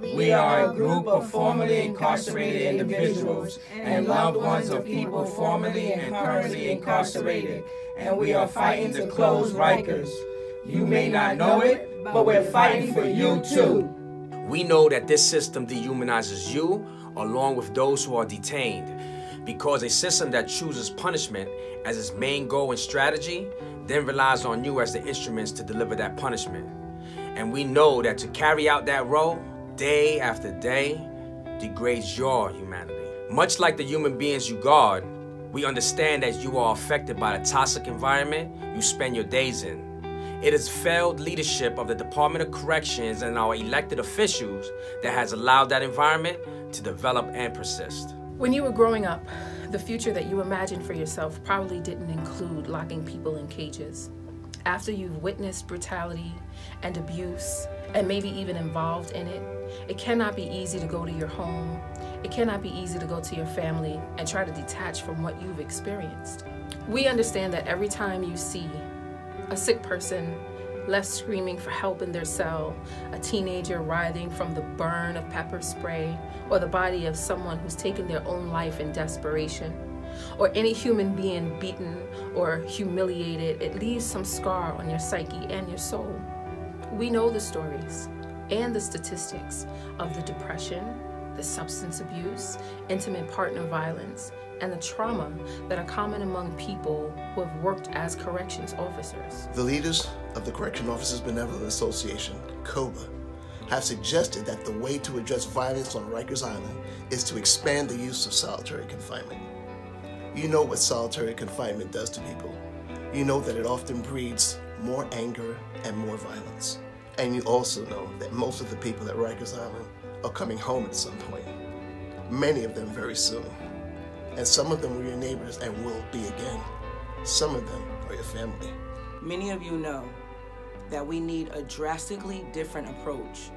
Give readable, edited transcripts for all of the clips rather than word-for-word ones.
We are a group of formerly incarcerated individuals and loved ones of people formerly and currently incarcerated, and we are fighting to close Rikers. You may not know it, but we're fighting for you too. We know that this system dehumanizes you along with those who are detained, because a system that chooses punishment as its main goal and strategy then relies on you as the instruments to deliver that punishment. And we know that to carry out that role, day after day, degrades your humanity. Much like the human beings you guard, we understand that you are affected by the toxic environment you spend your days in. It is failed leadership of the Department of Corrections and our elected officials that has allowed that environment to develop and persist. When you were growing up, the future that you imagined for yourself probably didn't include locking people in cages. After you've witnessed brutality and abuse, and maybe even involved in it, it cannot be easy to go to your home. It cannot be easy to go to your family and try to detach from what you've experienced. We understand that every time you see a sick person left screaming for help in their cell, a teenager writhing from the burn of pepper spray, or the body of someone who's taken their own life in desperation, or any human being beaten or humiliated, it leaves some scar on your psyche and your soul. We know the stories and the statistics of the depression, the substance abuse, intimate partner violence, and the trauma that are common among people who have worked as corrections officers. The leaders of the Correctional Officers Benevolent Association, COBA, have suggested that the way to address violence on Rikers Island is to expand the use of solitary confinement. You know what solitary confinement does to people. You know that it often breeds more anger and more violence. And you also know that most of the people at Rikers Island are coming home at some point. Many of them very soon. And some of them were your neighbors and will be again. Some of them are your family. Many of you know that we need a drastically different approach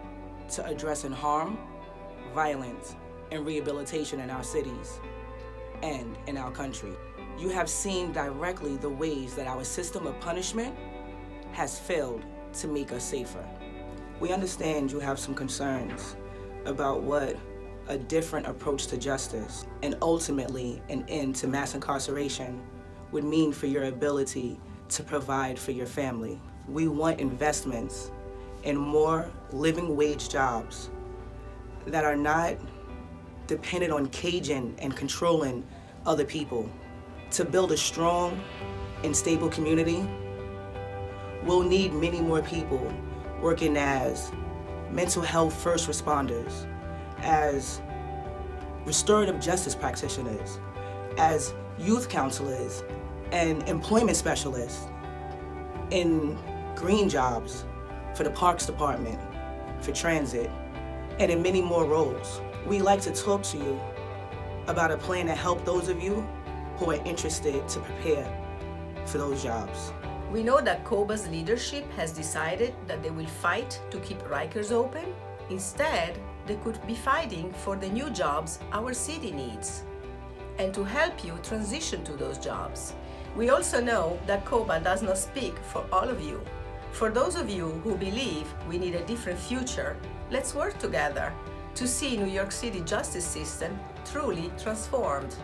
to addressing harm, violence, and rehabilitation in our cities and in our country. You have seen directly the ways that our system of punishment has failed to make us safer. We understand you have some concerns about what a different approach to justice and ultimately an end to mass incarceration would mean for your ability to provide for your family. We want investments in more living wage jobs that are not dependent on caging and controlling other people. To build a strong and stable community, we'll need many more people working as mental health first responders, as restorative justice practitioners, as youth counselors and employment specialists, in green jobs for the Parks Department, for transit, and in many more roles. We'd like to talk to you about a plan to help those of you who are interested to prepare for those jobs. We know that COBA's leadership has decided that they will fight to keep Rikers open. Instead, they could be fighting for the new jobs our city needs and to help you transition to those jobs. We also know that COBA does not speak for all of you. For those of you who believe we need a different future, let's work together to see New York City justice system truly transformed.